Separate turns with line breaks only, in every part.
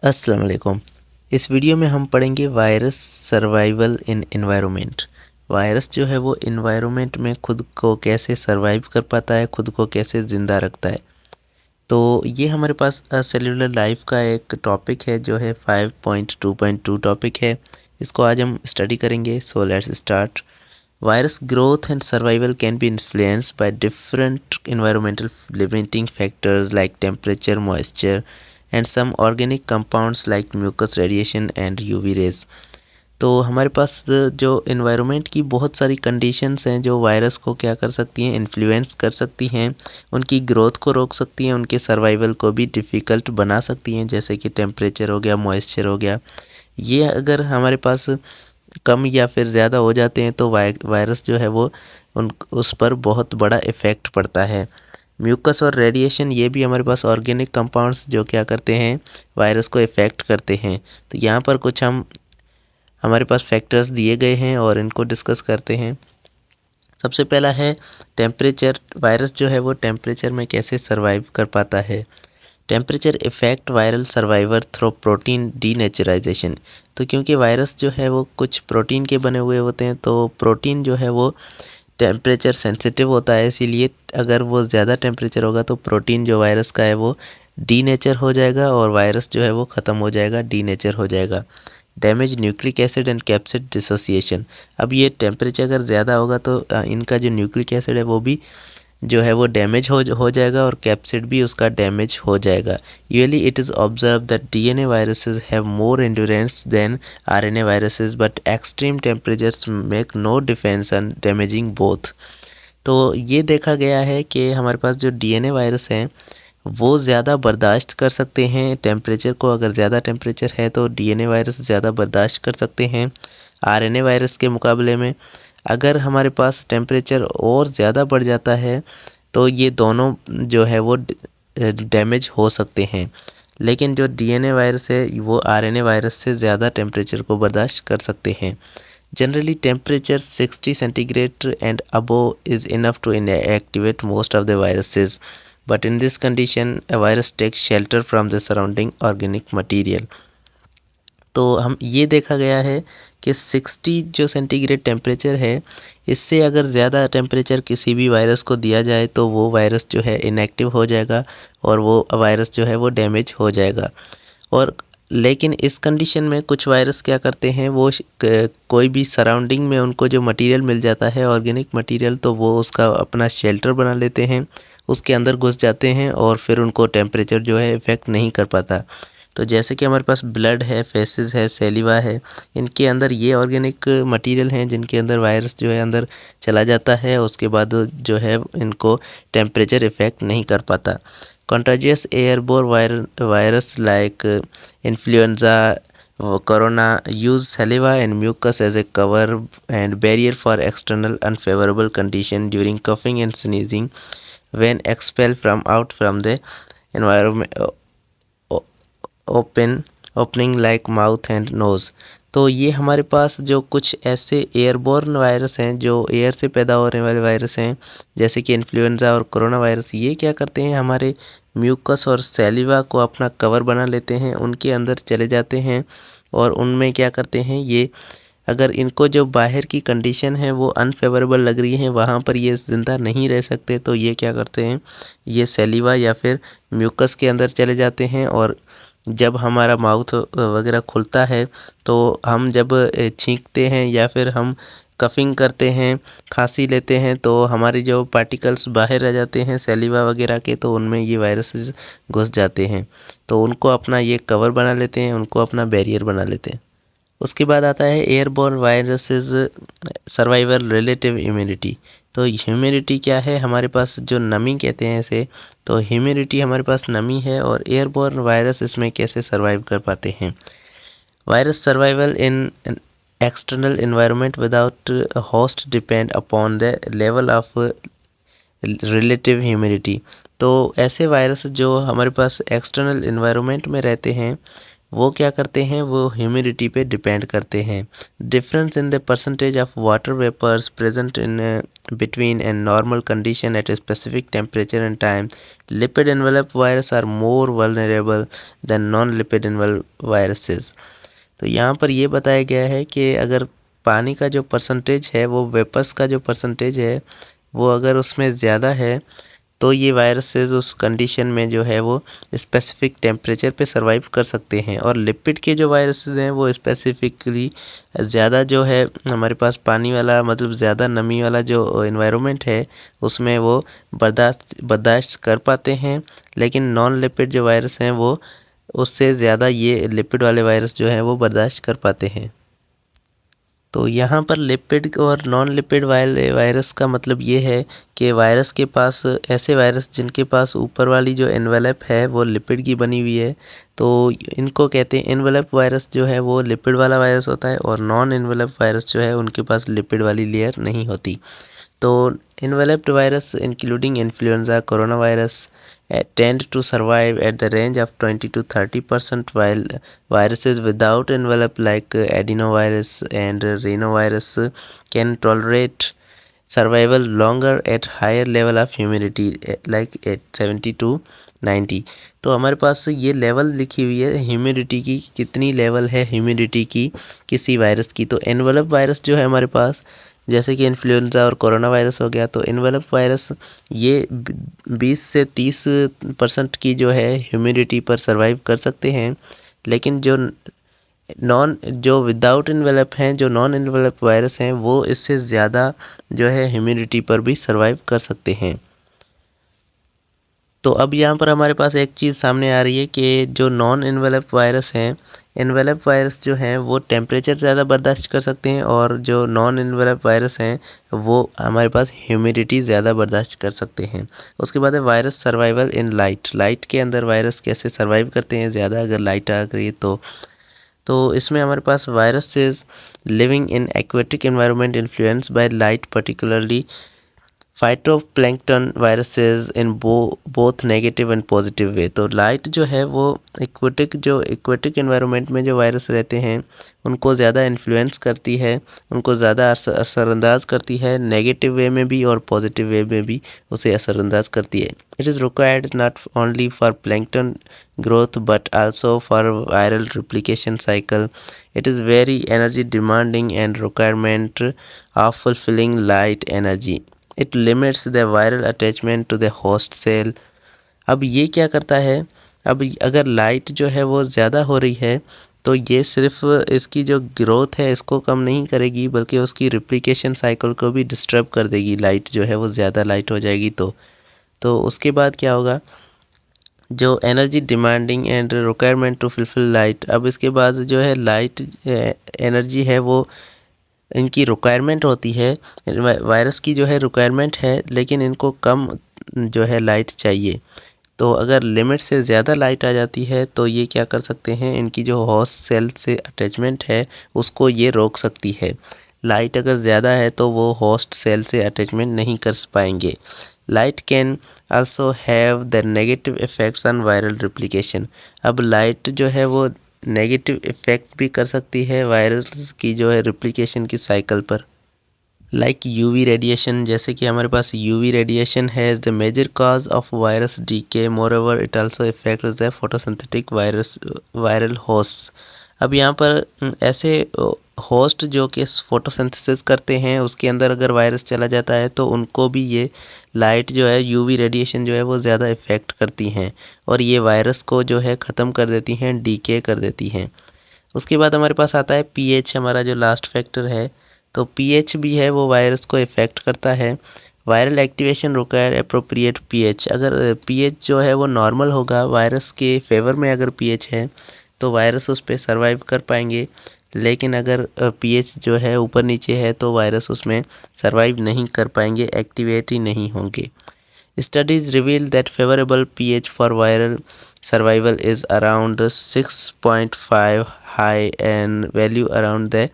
अस्सलाम वालेकुम। इस वीडियो में हम पढ़ेंगे वायरस सर्वाइवल इन एनवायरनमेंट। वायरस जो है वो एनवायरनमेंट में खुद को कैसे सर्वाइव कर पाता है, खुद को कैसे ज़िंदा रखता है। तो ये हमारे पास सेलुलर लाइफ का एक टॉपिक है जो है 5.2.2 टॉपिक है। इसको आज हम स्टडी करेंगे। So let's start. Virus growth and survival can be influenced by different environmental limiting factors like temperature, moisture and some organic compounds like mucus, radiation and UV rays। तो हमारे पास जो इन्वायरमेंट की बहुत सारी कंडीशंस हैं जो virus को क्या कर सकती हैं, इन्फ्लुएंस कर सकती हैं, उनकी ग्रोथ को रोक सकती हैं, उनके सर्वाइवल को भी डिफ़िकल्ट बना सकती हैं। जैसे कि टेम्परेचर हो गया, मॉइस्चर हो गया, ये अगर हमारे पास कम या फिर ज़्यादा हो जाते हैं तो वायरस जो है वो उस पर बहुत बड़ा इफ़ेक्ट पड़ता है। म्यूकस और रेडिएशन, ये भी हमारे पास ऑर्गेनिक कंपाउंड्स जो क्या करते हैं, वायरस को इफ़ेक्ट करते हैं। तो यहाँ पर कुछ हमारे पास फैक्टर्स दिए गए हैं और इनको डिस्कस करते हैं। सबसे पहला है टेम्परेचर। वायरस जो है वो टेम्परेचर में कैसे सर्वाइव कर पाता है। Temperature effect viral survival through protein denaturation. तो क्योंकि वायरस जो है वो कुछ प्रोटीन के बने हुए होते हैं, तो प्रोटीन जो है वो टेम्परेचर सेंसिटिव होता है, इसीलिए अगर वो ज़्यादा टेम्परेचर होगा तो प्रोटीन जो वायरस का है वो डीनेचर हो जाएगा और वायरस जो है वो ख़त्म हो जाएगा, डीनेचर हो जाएगा। Damage nucleic acid and capsid dissociation. अब ये टेम्परेचर अगर ज़्यादा होगा तो इनका जो न्यूक्लिक एसिड है वो भी जो है वो डैमेज हो जाएगा और कैप्सिड भी उसका डैमेज हो जाएगा। Usually it is observe that DNA viruses have more endurance than RNA viruses, but extreme temperatures make no defence on damaging both. तो ये देखा गया है कि हमारे पास जो डीएनए वायरस हैं वो ज़्यादा बर्दाश्त कर सकते हैं टेम्परेचर को। अगर ज़्यादा टेम्परेचर है तो डीएनए वायरस ज़्यादा बर्दाश्त कर सकते हैं आरएनए वायरस के मुकाबले में। अगर हमारे पास टेम्परेचर और ज़्यादा बढ़ जाता है तो ये दोनों जो है वो डैमेज हो सकते हैं। लेकिन जो डीएनए वायरस है वो आरएनए वायरस से ज़्यादा टेम्परेचर को बर्दाश्त कर सकते हैं। Generally temperature 60 centigrade and above is enough to inactivate most of the viruses, but in this condition a virus takes shelter from the surrounding organic material। तो हम ये देखा गया है कि 60 जो सेंटीग्रेड टेम्परेचर है, इससे अगर ज़्यादा टेम्परेचर किसी भी वायरस को दिया जाए तो वो वायरस जो है इनएक्टिव हो जाएगा और वो वायरस जो है वो डैमेज हो जाएगा। और लेकिन इस कंडीशन में कुछ वायरस क्या करते हैं, वो कोई भी सराउंडिंग में उनको जो मटेरियल मिल जाता है, ऑर्गेनिक मटेरियल, तो वो उसका अपना शेल्टर बना लेते हैं, उसके अंदर घुस जाते हैं और फिर उनको टेम्परेचर जो है इफ़ेक्ट नहीं कर पाता। तो जैसे कि हमारे पास ब्लड है, फेसेस है, सेलिवा है, इनके अंदर ये ऑर्गेनिक मटेरियल हैं जिनके अंदर वायरस जो है अंदर चला जाता है, उसके बाद जो है इनको टेम्परेचर इफ़ेक्ट नहीं कर पाता। Contagious airborne virus like influenza, corona use saliva and mucus as a cover and barrier for external unfavorable condition during coughing and sneezing when expelled from the environment opening like mouth and nose। तो ये हमारे पास जो कुछ ऐसे airborne virus हैं, जो air से पैदा होने वाले वायरस हैं, जैसे कि इन्फ्लुएंजा और कोरोना वायरस, ये क्या करते हैं, हमारे म्यूकस और सैलिवा को अपना कवर बना लेते हैं, उनके अंदर चले जाते हैं और उनमें क्या करते हैं, ये अगर इनको जो बाहर की कंडीशन है वो अनफेवरेबल लग रही है, वहाँ पर ये ज़िंदा नहीं रह सकते, तो ये क्या करते हैं, ये सैलिवा या फिर म्यूकस के अंदर चले जाते हैं। और जब हमारा माउथ वगैरह खुलता है तो हम जब छींकते हैं या फिर हम कफिंग करते हैं, खांसी लेते हैं, तो हमारे जो पार्टिकल्स बाहर आ जाते हैं सैलिवा वगैरह के, तो उनमें ये वायरसेस घुस जाते हैं, तो उनको अपना ये कवर बना लेते हैं, उनको अपना बैरियर बना लेते हैं। उसके बाद आता है airborne viruses survival relative immunity. तो ह्यूमिडिटी क्या है, हमारे पास जो नमी कहते हैं इसे, तो ह्यूमिडिटी हमारे पास नमी है और एयरबोर्न वायरस इसमें कैसे सर्वाइव कर पाते हैं। Virus survival in external environment without host depend upon the level of relative humidity. तो ऐसे वायरस जो हमारे पास एक्सटर्नल इन्वायरमेंट में रहते हैं वो क्या करते हैं, वो ह्यूमिडिटी पे डिपेंड करते हैं। Difference in the percentage of water vapours present in between and normal condition at a specific temperature and time. Lipid enveloped virus are more vulnerable than non-lipid enveloped viruses. तो यहाँ पर ये बताया गया है कि अगर पानी का जो परसेंटेज है, वो वेपर्स का जो परसेंटेज है, वो अगर उसमें ज़्यादा है तो ये वायरसेस उस कंडीशन में जो है वो स्पेसिफिक टेम्परेचर पे सरवाइव कर सकते हैं। और लिपिड के जो वायरसेस हैं वो स्पेसिफिकली ज़्यादा जो है हमारे पास पानी वाला, मतलब ज़्यादा नमी वाला जो इन्वायरमेंट है उसमें वो बर्दाश्त कर पाते हैं। लेकिन नॉन लिपिड जो वायरस हैं वो उससे ज़्यादा ये लिपिड वाले वायरस जो हैं वो बर्दाश्त कर पाते हैं। तो यहाँ पर लिपिड और नॉन लिपिड वायरस का मतलब ये है कि वायरस के पास, ऐसे वायरस जिनके पास ऊपर वाली जो एनवेलप है वो लिपिड की बनी हुई है, तो इनको कहते हैं एनवेलप वायरस जो है वो लिपिड वाला वायरस होता है। और नॉन एनवेलप वायरस जो है उनके पास लिपिड वाली लेयर नहीं होती। तो enveloped virus including influenza, coronavirus tend to survive at the range of 20 to 30%, while viruses without envelope like adenovirus and rhinovirus can tolerate survival longer at higher level of humidity like at 70 to 90। तो हमारे पास ये level लिखी हुई है humidity की, कितनी level है humidity की किसी वायरस की। तो एनवेलप वायरस जो है हमारे पास, जैसे कि इन्फ्लुएंजा और कोरोना वायरस हो गया, तो एनवेलप वायरस ये 20 से 30% की जो है ह्यूमिडिटी पर सर्वाइव कर सकते हैं। लेकिन जो विदाउट इन्वेलप हैं, जो नॉन इन्वेलप वायरस हैं, वो इससे ज़्यादा जो है ह्यूमिडिटी पर भी सर्वाइव कर सकते हैं। तो अब यहाँ पर हमारे पास एक चीज़ सामने आ रही है कि जो नॉन इन्वेलप वायरस हैं, इन्वेलप वायरस जो हैं वो टेम्परेचर ज़्यादा बर्दाश्त कर सकते हैं, और जो नॉन इन्वेलप वायरस हैं वो हमारे पास ह्यूमिडिटी ज़्यादा बर्दाश्त कर सकते हैं। उसके बाद है वायरस सर्वाइवल इन लाइट के अंदर वायरस कैसे सर्वाइव करते हैं ज़्यादा अगर लाइट आ गई तो इसमें हमारे पास viruses living in aquatic environment influenced by light, particularly phytoplankton viruses in both negative and positive way. तो लाइट जो है वो एक्वेटिक एनवायरनमेंट में जो वायरस रहते हैं उनको ज़्यादा इन्फ्लुएंस करती है, उनको ज़्यादा असरअंदाज करती है, नेगेटिव वे में भी और पॉजिटिव वे में भी उसे असरअंदाज करती है। It is required not only for plankton growth but also for viral replication cycle. It is very energy demanding and requirement of fulfilling light energy. It limits the viral attachment to the host cell. अब ये क्या करता है, अब अगर light जो है वो ज़्यादा हो रही है तो ये सिर्फ इसकी जो ग्रोथ है इसको कम नहीं करेगी, बल्कि उसकी रिप्लिकेशन साइकिल को भी डिस्टर्ब कर देगी। लाइट जो है वो ज़्यादा लाइट हो जाएगी तो उसके बाद क्या होगा, जो energy demanding and requirement to fulfil light. अब इसके बाद जो है लाइट एनर्जी है वो इनकी रिक्वायरमेंट होती है, वायरस की जो है रिक्वायरमेंट है, लेकिन इनको कम जो है लाइट चाहिए। तो अगर लिमिट से ज़्यादा लाइट आ जाती है तो ये क्या कर सकते हैं, इनकी जो होस्ट सेल से अटैचमेंट है उसको ये रोक सकती है। लाइट अगर ज़्यादा है तो वो होस्ट सेल से अटैचमेंट नहीं कर पाएंगे। Light can also have the negative effects on viral replication. अब लाइट जो है वो नेगेटिव इफ़ेक्ट भी कर सकती है वायरस की जो है रिप्लिकेशन की साइकिल पर, लाइक यूवी रेडिएशन। जैसे कि हमारे पास यूवी रेडिएशन है the major cause of virus decay, moreover it also affects the photosynthetic viral host. अब यहाँ पर ऐसे होस्ट जो कि फोटोसिंथेसिस करते हैं उसके अंदर अगर वायरस चला जाता है तो उनको भी ये लाइट जो है, यूवी रेडिएशन जो है वो ज़्यादा इफ़ेक्ट करती हैं और ये वायरस को जो है ख़त्म कर देती हैं, डीके कर देती हैं। उसके बाद हमारे पास आता है पीएच, हमारा जो लास्ट फैक्टर है। तो पीएच भी है वो वायरस को इफ़ेक्ट करता है। Viral activation require appropriate pH. अगर पीएच जो है वो नॉर्मल होगा, वायरस के फेवर में अगर पीएच है तो वायरस उस पर सर्वाइव कर पाएंगे, लेकिन अगर पीएच जो है ऊपर नीचे है तो वायरस उसमें सर्वाइव नहीं कर पाएंगे, एक्टिवेट ही नहीं होंगे। Studies reveal that favorable pH for viral survival is around 6.5 high and value around the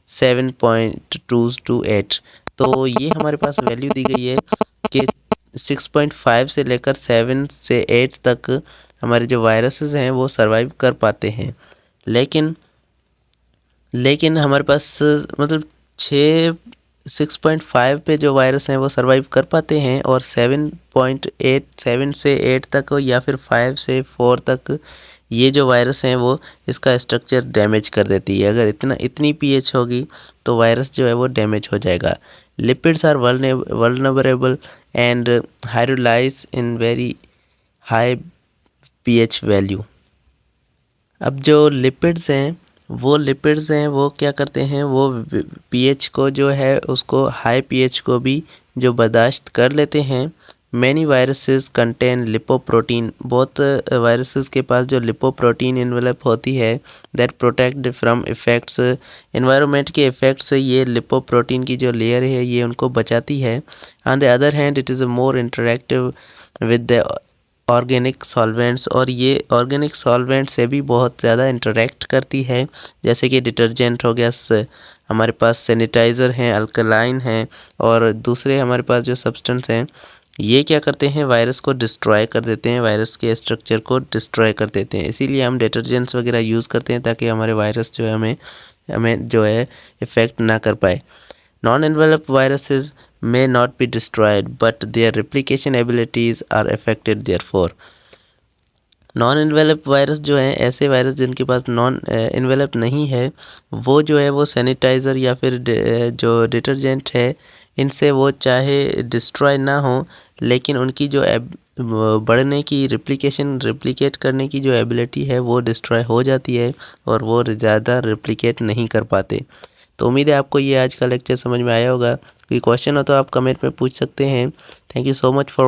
7.2 to 8। तो ये हमारे पास वैल्यू दी गई है कि 6.5 से लेकर 7 से 8 तक हमारे जो वायरसेस हैं वो सर्वाइव कर पाते हैं। लेकिन हमारे पास मतलब 6.5 पे जो वायरस हैं वो सर्वाइव कर पाते हैं, और 7 से 8 तक या फिर 5 से 4 तक ये जो वायरस हैं वो इसका स्ट्रक्चर डैमेज कर देती है। अगर इतनी पीएच होगी तो वायरस जो है वो डैमेज हो जाएगा। Lipids are vulnerable and hydrolyse in very high pH value. अब जो लिपिड्स हैं वो क्या करते हैं, वो पीएच को जो है उसको हाई पीएच को भी जो बर्दाश्त कर लेते हैं। मैनी वायरसेस कंटेन लिपोप्रोटीन, बहुत वायरसेस के पास जो लिपोप्रोटीन इन्वेलप होती है that protect from effects, environment के इफ़ेक्ट से ये लिपोप्रोटीन की जो लेयर है ये उनको बचाती है। On the other hand it is more interactive with the organic solvents, और ये ऑर्गेनिक सॉल्वेंट से भी बहुत ज़्यादा इंटरेक्ट करती है, जैसे कि डिटर्जेंट हो गया, हमारे पास सैनिटाइज़र हैं, अल्कलाइन हैं, और दूसरे हमारे पास जो सब्सटेंस हैं ये क्या करते हैं, वायरस को डिस्ट्रॉय कर देते हैं, वायरस के स्ट्रक्चर को डिस्ट्रॉय कर देते हैं। इसीलिए हम डिटर्जेंट्स वगैरह यूज़ करते हैं ताकि हमारे वायरस जो है हमें जो है इफ़ेक्ट ना कर पाए। Non-enveloped viruses may not be destroyed, but their replication abilities are affected therefore. Non envelope virus जो हैं, ऐसे वायरस जिनके पास नॉन एनवेलप नहीं है, वो जो है वो सैनिटाइज़र या फिर जो डिटर्जेंट है इनसे वो चाहे डिस्ट्रॉय ना हो, लेकिन उनकी जो बढ़ने की रिप्लिकेट करने की जो एबिलिटी है वो डिस्ट्रॉय हो जाती है और वो ज़्यादा रिप्लिकेट नहीं कर पाते। तो उम्मीद है आपको ये आज का लेक्चर समझ में आया होगा। कोई क्वेश्चन हो तो आप कमेंट में पूछ सकते हैं। Thank you so much for